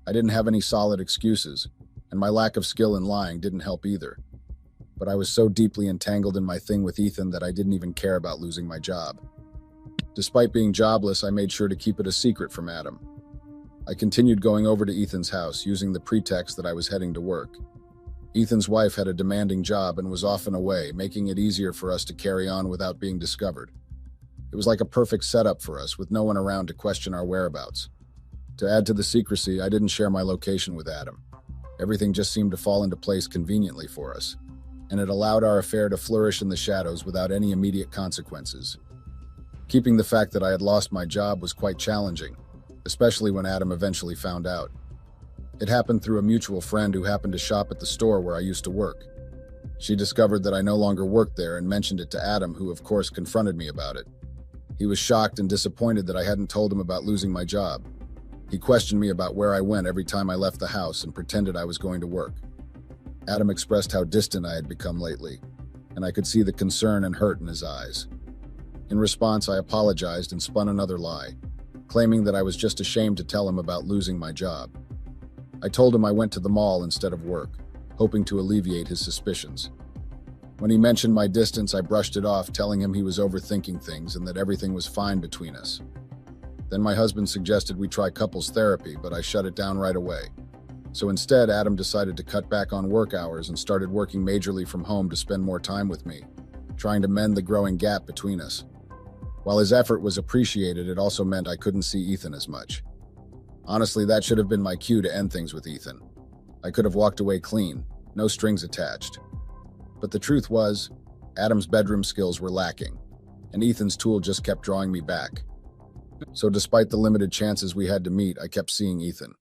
Speaker 1: I didn't have any solid excuses, and my lack of skill in lying didn't help either. But I was so deeply entangled in my thing with Ethan that I didn't even care about losing my job. Despite being jobless, I made sure to keep it a secret from Adam. I continued going over to Ethan's house, using the pretext that I was heading to work. Ethan's wife had a demanding job and was often away, making it easier for us to carry on without being discovered. It was like a perfect setup for us, with no one around to question our whereabouts. To add to the secrecy, I didn't share my location with Adam. Everything just seemed to fall into place conveniently for us, and it allowed our affair to flourish in the shadows without any immediate consequences. Keeping the fact that I had lost my job was quite challenging, especially when Adam eventually found out. It happened through a mutual friend who happened to shop at the store where I used to work. She discovered that I no longer worked there and mentioned it to Adam, who of course confronted me about it. He was shocked and disappointed that I hadn't told him about losing my job. He questioned me about where I went every time I left the house and pretended I was going to work. Adam expressed how distant I had become lately, and I could see the concern and hurt in his eyes. In response, I apologized and spun another lie, claiming that I was just ashamed to tell him about losing my job. I told him I went to the mall instead of work, hoping to alleviate his suspicions. When he mentioned my distance, I brushed it off, telling him he was overthinking things and that everything was fine between us. Then my husband suggested we try couples therapy, but I shut it down right away. So instead, Adam decided to cut back on work hours and started working majorly from home to spend more time with me, trying to mend the growing gap between us. While his effort was appreciated, it also meant I couldn't see Ethan as much. Honestly, that should have been my cue to end things with Ethan. I could have walked away clean, no strings attached. But the truth was, Adam's bedroom skills were lacking, and Ethan's tool just kept drawing me back. So despite the limited chances we had to meet, I kept seeing Ethan.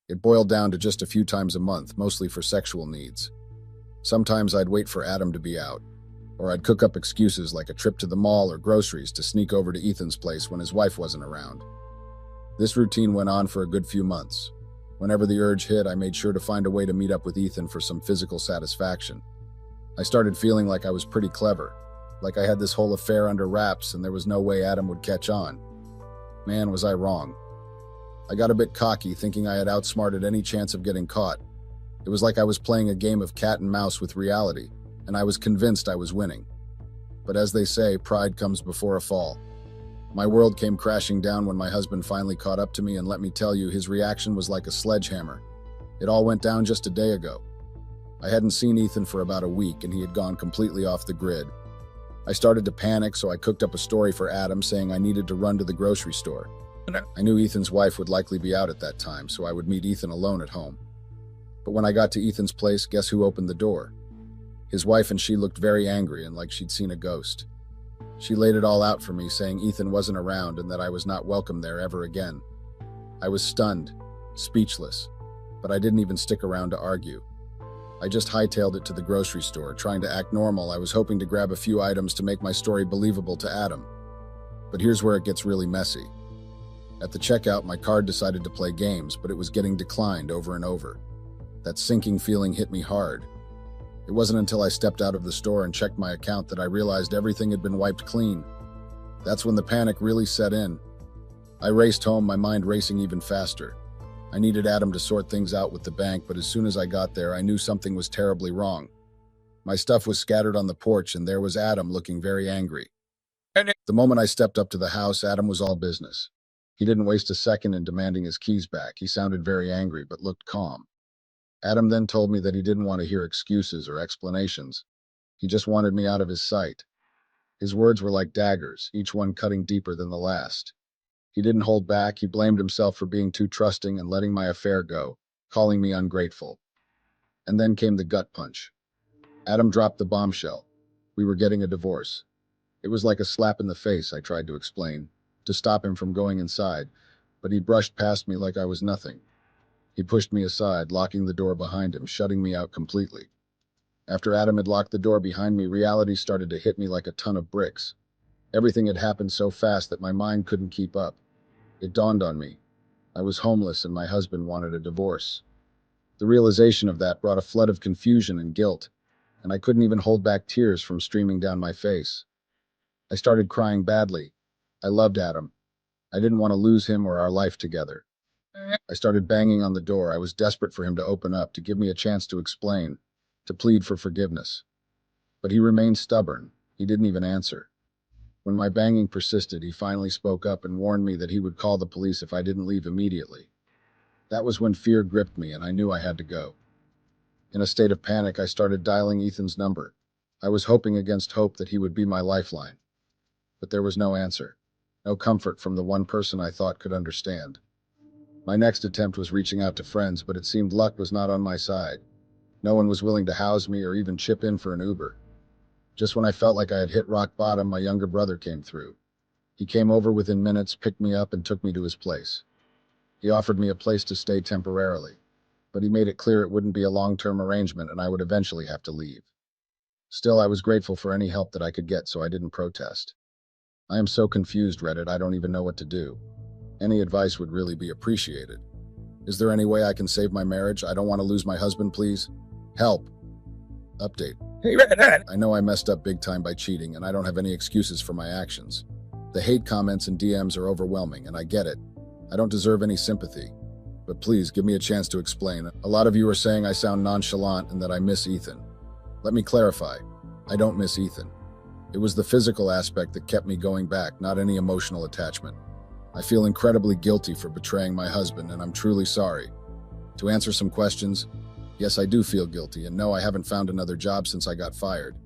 Speaker 1: It boiled down to just a few times a month, mostly for sexual needs. Sometimes I'd wait for Adam to be out, or I'd cook up excuses like a trip to the mall or groceries to sneak over to Ethan's place when his wife wasn't around. This routine went on for a good few months. Whenever the urge hit, I made sure to find a way to meet up with Ethan for some physical satisfaction. I started feeling like I was pretty clever, like I had this whole affair under wraps and there was no way Adam would catch on. Man, was I wrong. I got a bit cocky, thinking I had outsmarted any chance of getting caught. It was like I was playing a game of cat and mouse with reality, and I was convinced I was winning. But as they say, pride comes before a fall. My world came crashing down when my husband finally caught up to me, and let me tell you, his reaction was like a sledgehammer. It all went down just a day ago. I hadn't seen Ethan for about a week, and he had gone completely off the grid. I started to panic, so I cooked up a story for Adam saying I needed to run to the grocery store. I knew Ethan's wife would likely be out at that time, so I would meet Ethan alone at home. But when I got to Ethan's place, guess who opened the door? His wife, and she looked very angry and like she'd seen a ghost. She laid it all out for me, saying Ethan wasn't around and that I was not welcome there ever again. I was stunned, speechless, but I didn't even stick around to argue. I just hightailed it to the grocery store, trying to act normal. I was hoping to grab a few items to make my story believable to Adam. But here's where it gets really messy. At the checkout, my card decided to play games, but it was getting declined over and over. That sinking feeling hit me hard. It wasn't until I stepped out of the store and checked my account that I realized everything had been wiped clean. That's when the panic really set in. I raced home, my mind racing even faster. I needed Adam to sort things out with the bank, but as soon as I got there, I knew something was terribly wrong. My stuff was scattered on the porch, and there was Adam looking very angry. The moment I stepped up to the house, Adam was all business. He didn't waste a second in demanding his keys back. He sounded very angry, but looked calm. Adam then told me that he didn't want to hear excuses or explanations. He just wanted me out of his sight. His words were like daggers, each one cutting deeper than the last. He didn't hold back. He blamed himself for being too trusting and letting my affair go, calling me ungrateful. And then came the gut punch. Adam dropped the bombshell. We were getting a divorce. It was like a slap in the face, I tried to explain, to stop him from going inside, but he brushed past me like I was nothing. He pushed me aside, locking the door behind him, shutting me out completely. After Adam had locked the door behind me, reality started to hit me like a ton of bricks. Everything had happened so fast that my mind couldn't keep up. It dawned on me. I was homeless and my husband wanted a divorce. The realization of that brought a flood of confusion and guilt, and I couldn't even hold back tears from streaming down my face. I started crying badly. I loved Adam. I didn't want to lose him or our life together. I started banging on the door. I was desperate for him to open up, to give me a chance to explain, to plead for forgiveness. But he remained stubborn. He didn't even answer. When my banging persisted, he finally spoke up and warned me that he would call the police if I didn't leave immediately. That was when fear gripped me and I knew I had to go. In a state of panic, I started dialing Ethan's number. I was hoping against hope that he would be my lifeline. But there was no answer. No comfort from the one person I thought could understand. My next attempt was reaching out to friends, but it seemed luck was not on my side. No one was willing to house me or even chip in for an Uber. Just when I felt like I had hit rock bottom, my younger brother came through. He came over within minutes, picked me up, and took me to his place. He offered me a place to stay temporarily, but he made it clear it wouldn't be a long-term arrangement and I would eventually have to leave. Still, I was grateful for any help that I could get, so I didn't protest. I am so confused, Reddit, I don't even know what to do. Any advice would really be appreciated. Is there any way I can save my marriage? I don't want to lose my husband, please. Help. Update.
Speaker 2: Hey, Reddit.
Speaker 1: I know I messed up big time by cheating, and I don't have any excuses for my actions. The hate comments and DMs are overwhelming, and I get it. I don't deserve any sympathy. But please, give me a chance to explain. A lot of you are saying I sound nonchalant and that I miss Ethan. Let me clarify. I don't miss Ethan. It was the physical aspect that kept me going back, not any emotional attachment. I feel incredibly guilty for betraying my husband, and I'm truly sorry. To answer some questions, yes, I do feel guilty, and no, I haven't found another job since I got fired.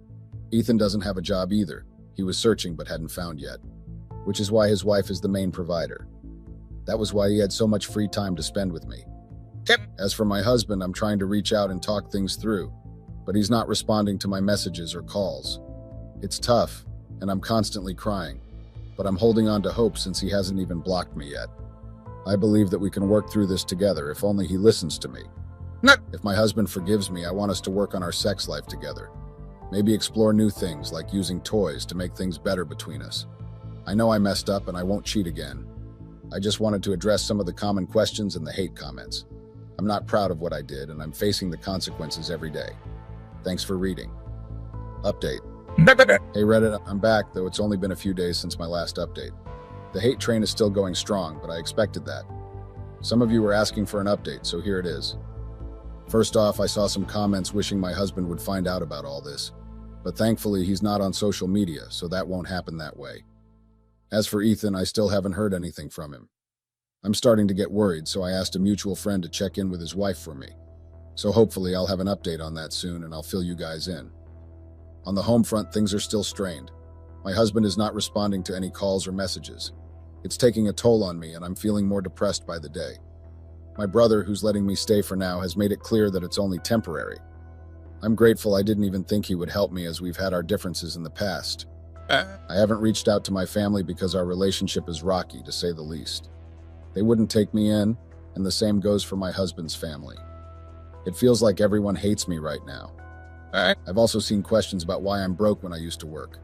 Speaker 1: Ethan doesn't have a job either. He was searching but hadn't found yet, which is why his wife is the main provider. That was why he had so much free time to spend with me. As for my husband, I'm trying to reach out and talk things through, but he's not responding to my messages or calls. It's tough, and I'm constantly crying, but I'm holding on to hope since he hasn't even blocked me yet. I believe that we can work through this together if only he listens to me. If my husband forgives me, I want us to work on our sex life together. Maybe explore new things like using toys to make things better between us. I know I messed up and I won't cheat again. I just wanted to address some of the common questions and the hate comments. I'm not proud of what I did, and I'm facing the consequences every day. Thanks for reading. Update. Hey Reddit, I'm back, though it's only been a few days since my last update. The hate train is still going strong, but I expected that. Some of you were asking for an update, so here it is. First off, I saw some comments wishing my husband would find out about all this, but thankfully he's not on social media, so that won't happen that way. As for Ethan, I still haven't heard anything from him. I'm starting to get worried, so I asked a mutual friend to check in with his wife for me. So hopefully I'll have an update on that soon and I'll fill you guys in. On the home front, things are still strained. My husband is not responding to any calls or messages. It's taking a toll on me and I'm feeling more depressed by the day. My brother, who's letting me stay for now, has made it clear that it's only temporary. I'm grateful. I didn't even think he would help me as we've had our differences in the past. I haven't reached out to my family because our relationship is rocky, to say the least. They wouldn't take me in, and the same goes for my husband's family. It feels like everyone hates me right now. I've also seen questions about why I'm broke when I used to work.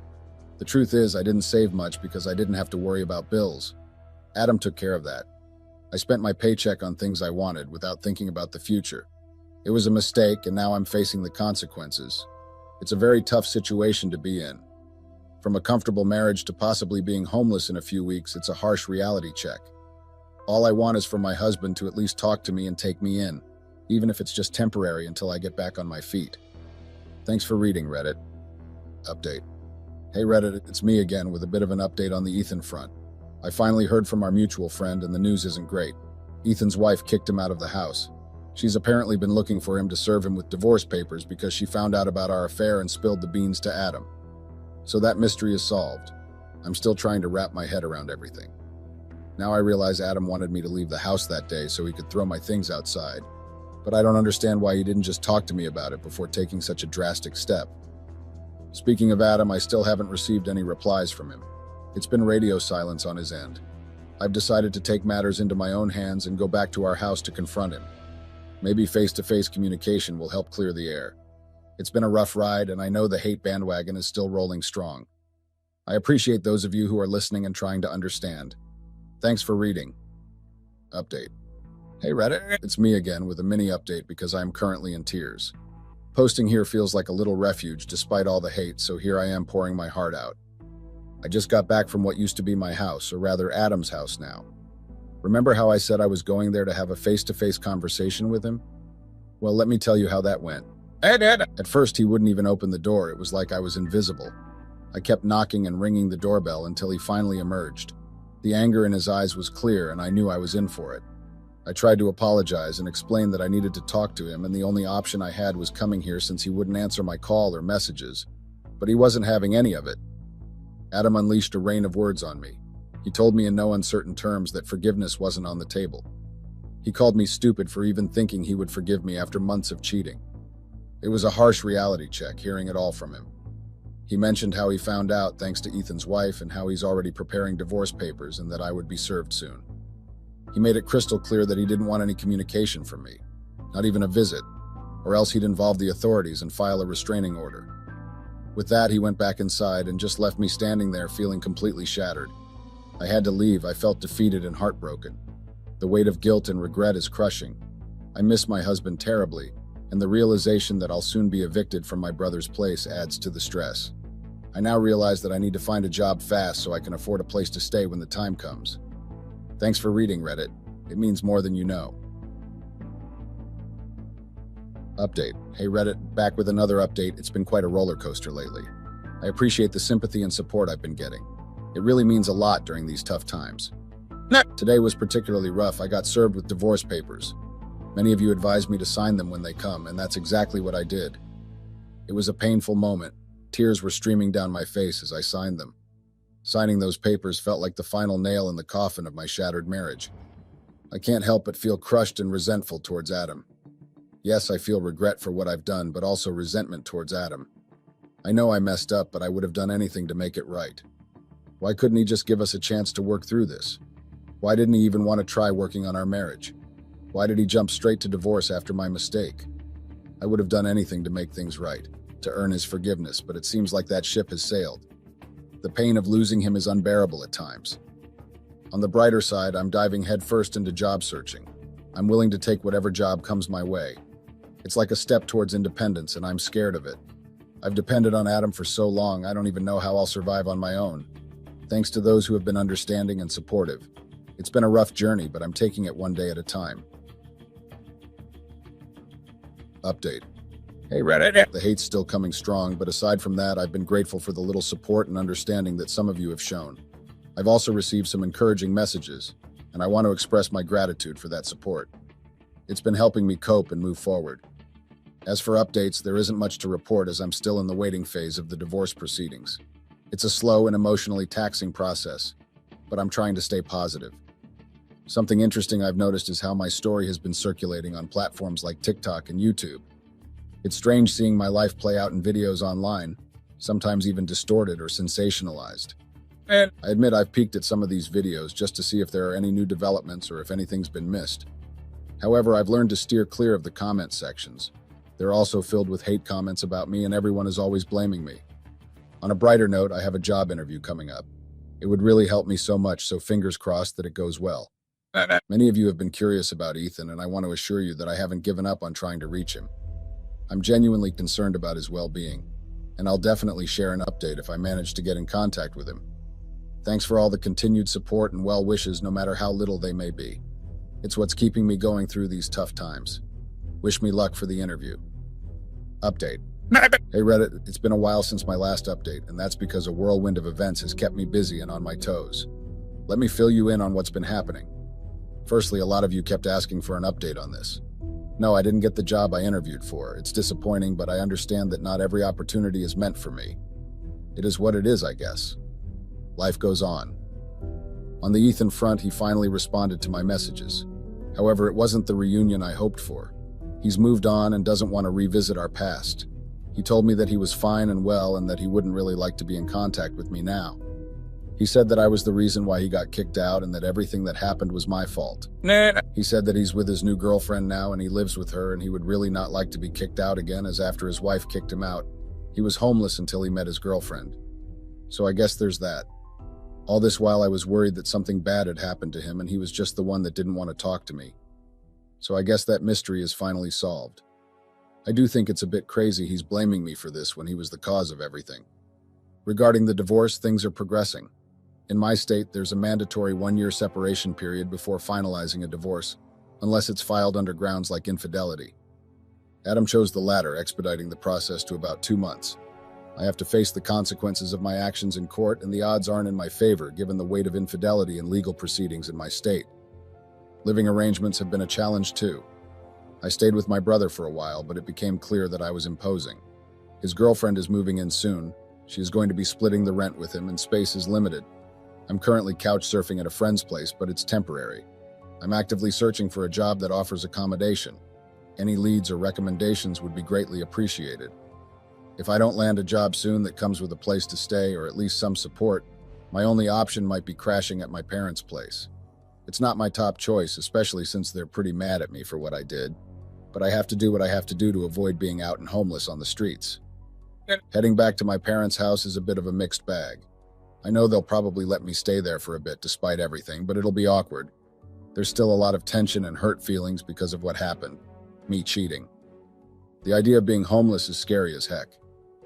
Speaker 1: The truth is, I didn't save much because I didn't have to worry about bills. Adam took care of that. I spent my paycheck on things I wanted without thinking about the future. It was a mistake, and now I'm facing the consequences. It's a very tough situation to be in. From a comfortable marriage to possibly being homeless in a few weeks, it's a harsh reality check. All I want is for my husband to at least talk to me and take me in, even if it's just temporary until I get back on my feet. Thanks for reading, Reddit. Update. Hey Reddit, it's me again with a bit of an update on the Ethan front. I finally heard from our mutual friend and the news isn't great. Ethan's wife kicked him out of the house. She's apparently been looking for him to serve him with divorce papers because she found out about our affair and spilled the beans to Adam. So that mystery is solved. I'm still trying to wrap my head around everything. Now I realize Adam wanted me to leave the house that day so he could throw my things outside. But I don't understand why he didn't just talk to me about it before taking such a drastic step. Speaking of Adam, I still haven't received any replies from him. It's been radio silence on his end. I've decided to take matters into my own hands and go back to our house to confront him. Maybe face-to-face communication will help clear the air. It's been a rough ride, and I know the hate bandwagon is still rolling strong. I appreciate those of you who are listening and trying to understand. Thanks for reading. Update. Hey Reddit, it's me again with a mini update because I am currently in tears. Posting here feels like a little refuge despite all the hate, so here I am pouring my heart out. I just got back from what used to be my house, or rather Adam's house now. Remember how I said I was going there to have a face-to-face conversation with him? Well, let me tell you how that went. At first, he wouldn't even open the door. It was like I was invisible. I kept knocking and ringing the doorbell until he finally emerged. The anger in his eyes was clear, and I knew I was in for it. I tried to apologize and explain that I needed to talk to him, and the only option I had was coming here since he wouldn't answer my call or messages. But he wasn't having any of it. Adam unleashed a rain of words on me. He told me in no uncertain terms that forgiveness wasn't on the table. He called me stupid for even thinking he would forgive me after months of cheating. It was a harsh reality check, hearing it all from him. He mentioned how he found out thanks to Ethan's wife and how he's already preparing divorce papers and that I would be served soon. He made it crystal clear that he didn't want any communication from me, not even a visit, or else he'd involve the authorities and file a restraining order. With that, he went back inside and just left me standing there feeling completely shattered. I had to leave. I felt defeated and heartbroken. The weight of guilt and regret is crushing. I miss my husband terribly, and the realization that I'll soon be evicted from my brother's place adds to the stress. I now realize that I need to find a job fast so I can afford a place to stay when the time comes. Thanks for reading, Reddit. It means more than you know. Update. Hey Reddit, back with another update. It's been quite a roller coaster lately. I appreciate the sympathy and support I've been getting. It really means a lot during these tough times. Today was particularly rough. I got served with divorce papers. Many of you advised me to sign them when they come, and that's exactly what I did. It was a painful moment. Tears were streaming down my face as I signed them. Signing those papers felt like the final nail in the coffin of my shattered marriage. I can't help but feel crushed and resentful towards Adam. Yes, I feel regret for what I've done, but also resentment towards Adam. I know I messed up, but I would have done anything to make it right. Why couldn't he just give us a chance to work through this? Why didn't he even want to try working on our marriage? Why did he jump straight to divorce after my mistake? I would have done anything to make things right, to earn his forgiveness, but it seems like that ship has sailed. The pain of losing him is unbearable at times. On the brighter side, I'm diving headfirst into job searching. I'm willing to take whatever job comes my way. It's like a step towards independence, and I'm scared of it. I've depended on Adam for so long, I don't even know how I'll survive on my own. Thanks to those who have been understanding and supportive. It's been a rough journey, but I'm taking it one day at a time. Update. Hey Reddit. The hate's still coming strong, but aside from that, I've been grateful for the little support and understanding that some of you have shown. I've also received some encouraging messages, and I want to express my gratitude for that support. It's been helping me cope and move forward. As for updates, there isn't much to report as I'm still in the waiting phase of the divorce proceedings. It's a slow and emotionally taxing process, but I'm trying to stay positive. Something interesting I've noticed is how my story has been circulating on platforms like TikTok and YouTube. It's strange seeing my life play out in videos online, sometimes even distorted or sensationalized. I admit I've peeked at some of these videos just to see if there are any new developments or if anything's been missed. However, I've learned to steer clear of the comment sections. They're also filled with hate comments about me and everyone is always blaming me. On a brighter note, I have a job interview coming up. It would really help me so much, so fingers crossed that it goes well. Many of you have been curious about Ethan, and I want to assure you that I haven't given up on trying to reach him. I'm genuinely concerned about his well-being, and I'll definitely share an update if I manage to get in contact with him. Thanks for all the continued support and well wishes, no matter how little they may be. It's what's keeping me going through these tough times. Wish me luck for the interview. Update. Hey Reddit, it's been a while since my last update, and that's because a whirlwind of events has kept me busy and on my toes. Let me fill you in on what's been happening. Firstly, a lot of you kept asking for an update on this. No, I didn't get the job I interviewed for. It's disappointing, but I understand that not every opportunity is meant for me. It is what it is, I guess. Life goes on. On the Ethan front, he finally responded to my messages. However, it wasn't the reunion I hoped for. He's moved on and doesn't want to revisit our past. He told me that he was fine and well and that he wouldn't really like to be in contact with me now. He said that I was the reason why he got kicked out and that everything that happened was my fault. He said that he's with his new girlfriend now and he lives with her and he would really not like to be kicked out again, as after his wife kicked him out, he was homeless until he met his girlfriend. So I guess there's that. All this while I was worried that something bad had happened to him and he was just the one that didn't want to talk to me. So I guess that mystery is finally solved. I do think it's a bit crazy he's blaming me for this when he was the cause of everything. Regarding the divorce, things are progressing. In my state, there's a mandatory 1-year separation period before finalizing a divorce, unless it's filed under grounds like infidelity. Adam chose the latter, expediting the process to about 2 months. I have to face the consequences of my actions in court, and the odds aren't in my favor given the weight of infidelity in legal proceedings in my state. Living arrangements have been a challenge too. I stayed with my brother for a while, but it became clear that I was imposing. His girlfriend is moving in soon. She is going to be splitting the rent with him, and space is limited. I'm currently couch surfing at a friend's place, but it's temporary. I'm actively searching for a job that offers accommodation. Any leads or recommendations would be greatly appreciated. If I don't land a job soon that comes with a place to stay or at least some support, my only option might be crashing at my parents' place. It's not my top choice, especially since they're pretty mad at me for what I did, but I have to do what I have to do to avoid being out and homeless on the streets. Heading back to my parents' house is a bit of a mixed bag. I know they'll probably let me stay there for a bit despite everything, but it'll be awkward. There's still a lot of tension and hurt feelings because of what happened, me cheating. The idea of being homeless is scary as heck.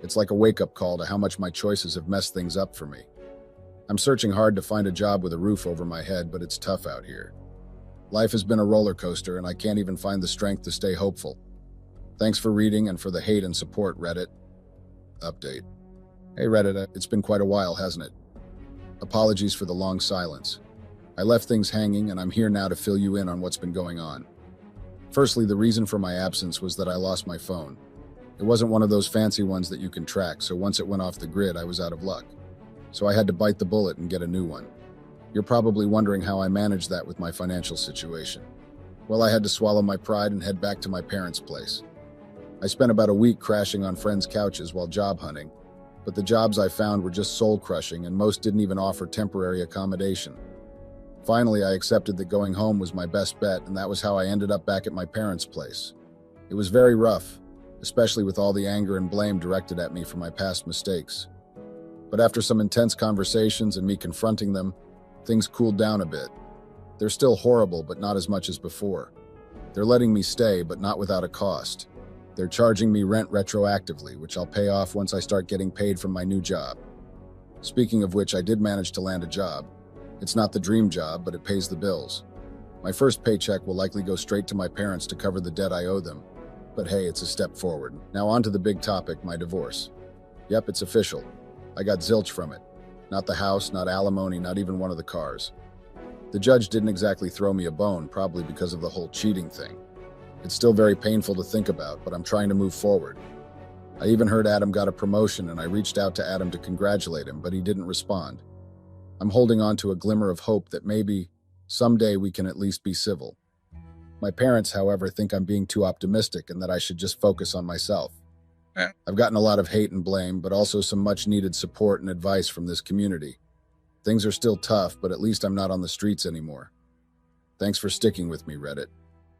Speaker 1: It's like a wake-up call to how much my choices have messed things up for me. I'm searching hard to find a job with a roof over my head, but it's tough out here. Life has been a roller coaster, and I can't even find the strength to stay hopeful. Thanks for reading and for the hate and support, Reddit. Update. Hey Reddit, it's been quite a while, hasn't it? Apologies for the long silence. I left things hanging, and I'm here now to fill you in on what's been going on. Firstly, the reason for my absence was that I lost my phone. It wasn't one of those fancy ones that you can track, so once it went off the grid, I was out of luck. So I had to bite the bullet and get a new one. You're probably wondering how I managed that with my financial situation. Well, I had to swallow my pride and head back to my parents' place. I spent about a week crashing on friends' couches while job hunting, but the jobs I found were just soul-crushing and most didn't even offer temporary accommodation. Finally, I accepted that going home was my best bet, and that was how I ended up back at my parents' place. It was very rough, especially with all the anger and blame directed at me for my past mistakes. But after some intense conversations and me confronting them, things cooled down a bit. They're still horrible, but not as much as before. They're letting me stay, but not without a cost. They're charging me rent retroactively, which I'll pay off once I start getting paid from my new job. Speaking of which, I did manage to land a job. It's not the dream job, but it pays the bills. My first paycheck will likely go straight to my parents to cover the debt I owe them. But hey, it's a step forward. Now on to the big topic, my divorce. Yep, it's official. I got zilch from it. Not the house, not alimony, not even one of the cars. The judge didn't exactly throw me a bone, probably because of the whole cheating thing. It's still very painful to think about, but I'm trying to move forward. I even heard Adam got a promotion, and I reached out to Adam to congratulate him, but he didn't respond. I'm holding on to a glimmer of hope that maybe, someday we can at least be civil. My parents, however, think I'm being too optimistic and that I should just focus on myself. I've gotten a lot of hate and blame, but also some much-needed support and advice from this community. Things are still tough, but at least I'm not on the streets anymore. Thanks for sticking with me, Reddit.